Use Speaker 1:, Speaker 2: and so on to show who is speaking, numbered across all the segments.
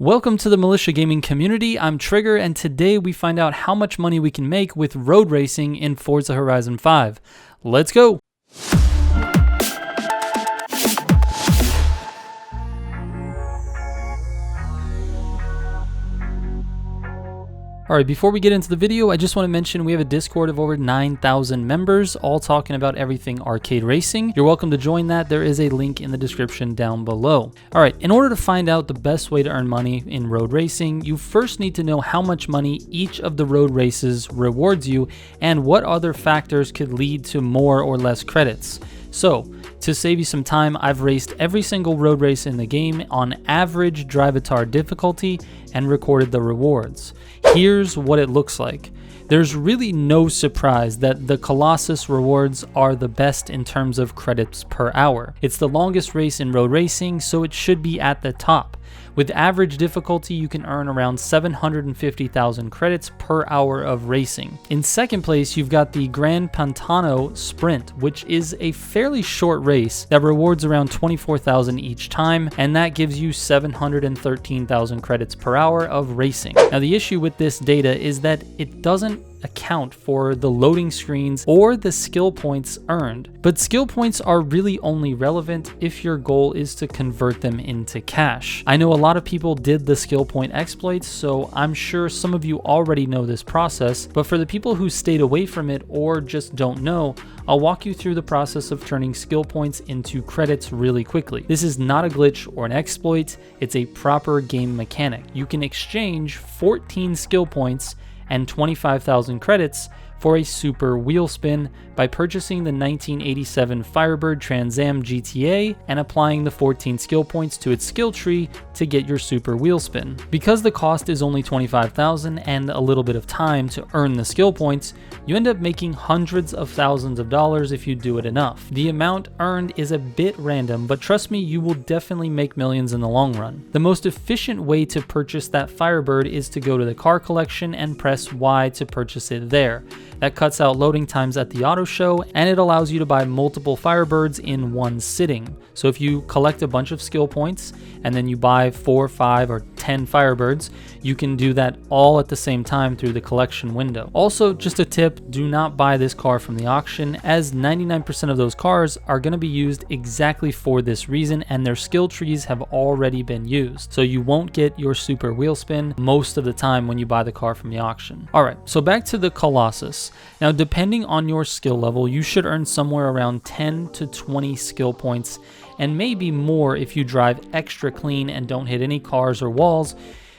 Speaker 1: Welcome to the Militia Gaming community. I'm Trigger, and today we find out how much money we can make with road racing in Forza Horizon 5. Let's go! Alright, before we get into the video, I just want to mention we have a Discord of over 9,000 members, all talking about everything arcade racing. You're welcome to join that. There is a link in the description down below. Alright, in order to find out the best way to earn money in road racing, you first need to know how much money each of the road races rewards you and what other factors could lead to more or less credits. So, to save you some time, I've raced every single road race in the game on average Drivatar difficulty and recorded the rewards. Here's what it looks like. There's really no surprise that the Colossus rewards are the best in terms of credits per hour. It's the longest race in road racing, so it should be at the top. With average difficulty, you can earn around 750,000 credits per hour of racing. In second place, you've got the Gran Pantano Sprint, which is a fairly short race that rewards around 24,000 each time, and that gives you 713,000 credits per hour of racing. Now, the issue with this data is that it doesn't account for the loading screens or the skill points earned. But skill points are really only relevant if your goal is to convert them into cash. I know a lot of people did the skill point exploits, so I'm sure some of you already know this process, but for the people who stayed away from it or just don't know, I'll walk you through the process of turning skill points into credits really quickly. This is not a glitch or an exploit, it's a proper game mechanic. You can exchange 14 skill points and 25,000 credits for a super wheel spin by purchasing the 1987 Firebird Trans Am GTA and applying the 14 skill points to its skill tree to get your super wheel spin. Because the cost is only 25,000 and a little bit of time to earn the skill points, you end up making hundreds of thousands of dollars if you do it enough. The amount earned is a bit random, but trust me, you will definitely make millions in the long run. The most efficient way to purchase that Firebird is to go to the car collection and press Y to purchase it there. That cuts out loading times at the auto show, and it allows you to buy multiple Firebirds in one sitting. So if you collect a bunch of skill points and then you buy 4, 5, or 10 Firebirds, you can do that all at the same time through the collection window. Also, just a tip, do not buy this car from the auction, as 99% of those cars are going to be used exactly for this reason, and their skill trees have already been used. So you won't get your super wheel spin most of the time when you buy the car from the auction. Alright, so back to the Colossus. Now, depending on your skill level, you should earn somewhere around 10 to 20 skill points, and maybe more if you drive extra clean and don't hit any cars or walls,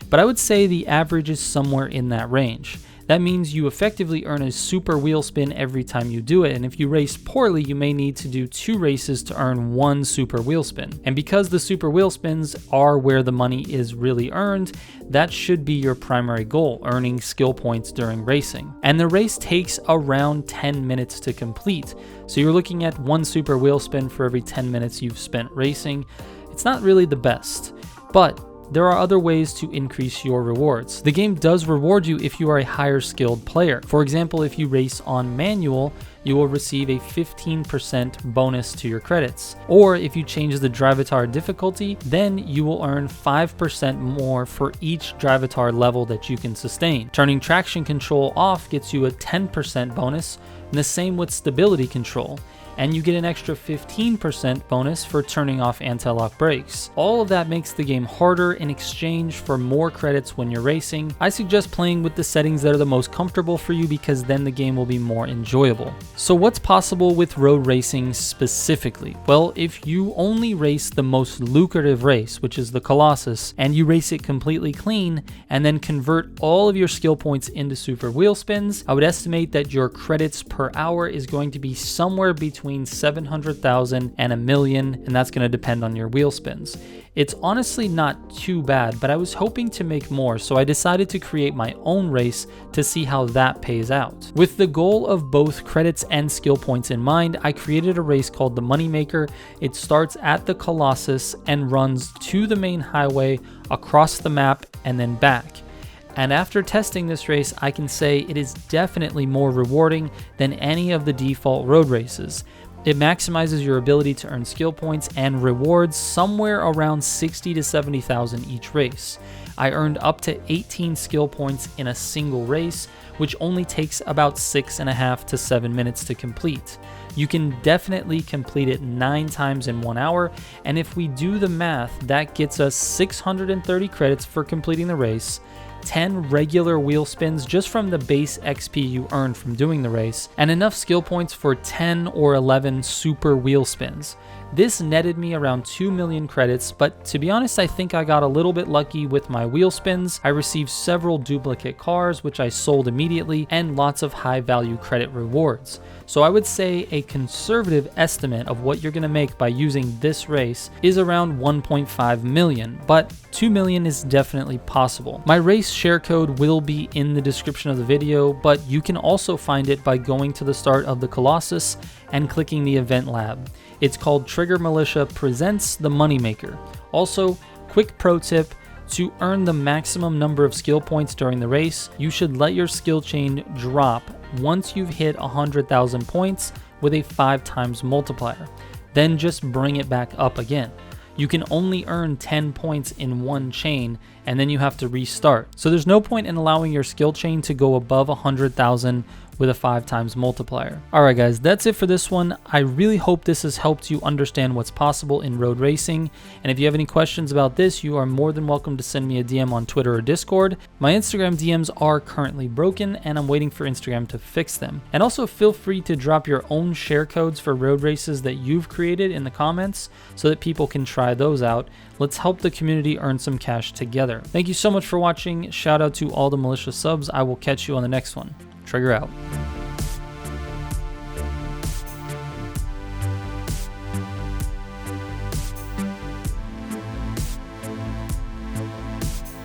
Speaker 1: but I would say the average is somewhere in that range. That means you effectively earn a super wheel spin every time you do it, and if you race poorly, you may need to do 2 races to earn 1 super wheel spin. And because the super wheel spins are where the money is really earned, that should be your primary goal, earning skill points during racing. And the race takes around 10 minutes to complete, so you're looking at 1 super wheel spin for every 10 minutes you've spent racing. It's not really the best, but there are other ways to increase your rewards. The game does reward you if you are a higher skilled player. For example, if you race on manual, you will receive a 15% bonus to your credits. Or if you change the Drivatar difficulty, then you will earn 5% more for each Drivatar level that you can sustain. Turning traction control off gets you a 10% bonus, and the same with stability control. And you get an extra 15% bonus for turning off anti-lock brakes. All of that makes the game harder in exchange for more credits when you're racing. I suggest playing with the settings that are the most comfortable for you, because then the game will be more enjoyable. So what's possible with road racing specifically? Well, if you only race the most lucrative race, which is the Colossus, and you race it completely clean, and then convert all of your skill points into super wheel spins, I would estimate that your credits per hour is going to be somewhere between 700,000 and $1 million, and that's going to depend on your wheel spins. It's honestly not too bad, but I was hoping to make more, so I decided to create my own race to see how that pays out. With the goal of both credits and skill points in mind, I created a race called the Moneymaker. It starts at the Colossus and runs to the main highway, across the map, and then back. And after testing this race, I can say it is definitely more rewarding than any of the default road races. It maximizes your ability to earn skill points and rewards somewhere around 60 to 70,000 each race. I earned up to 18 skill points in a single race, which only takes about 6.5 to 7 minutes to complete. You can definitely complete it 9 times in 1 hour, and if we do the math, that gets us 630 credits for completing the race, 10 regular wheel spins just from the base XP you earned from doing the race, and enough skill points for 10 or 11 super wheel spins. This netted me around 2 million credits, but to be honest, I think I got a little bit lucky with my wheel spins. I received several duplicate cars, which I sold immediately, and lots of high value credit rewards. So I would say a conservative estimate of what you're going to make by using this race is around 1.5 million, but 2 million is definitely possible. My race share code will be in the description of the video, but you can also find it by going to the start of the Colossus and clicking the event lab. It's called Trigger Militia Presents the Moneymaker. Also, quick pro tip, to earn the maximum number of skill points during the race, you should let your skill chain drop once you've hit 100,000 points with a 5 times multiplier. Then just bring it back up again. You can only earn 10 points in one chain, and then you have to restart. So there's no point in allowing your skill chain to go above 100,000 with a 5 times multiplier. Alright guys, that's it for this one. I really hope this has helped you understand what's possible in road racing, and if you have any questions about this, you are more than welcome to send me a DM on Twitter or Discord. My Instagram DMs are currently broken, and I'm waiting for Instagram to fix them. And also feel free to drop your own share codes for road races that you've created in the comments so that people can try those out. Let's help the community earn some cash together. Thank you so much for watching. Shout out to all the Militia subs. I will catch you on the next one. Trigger out.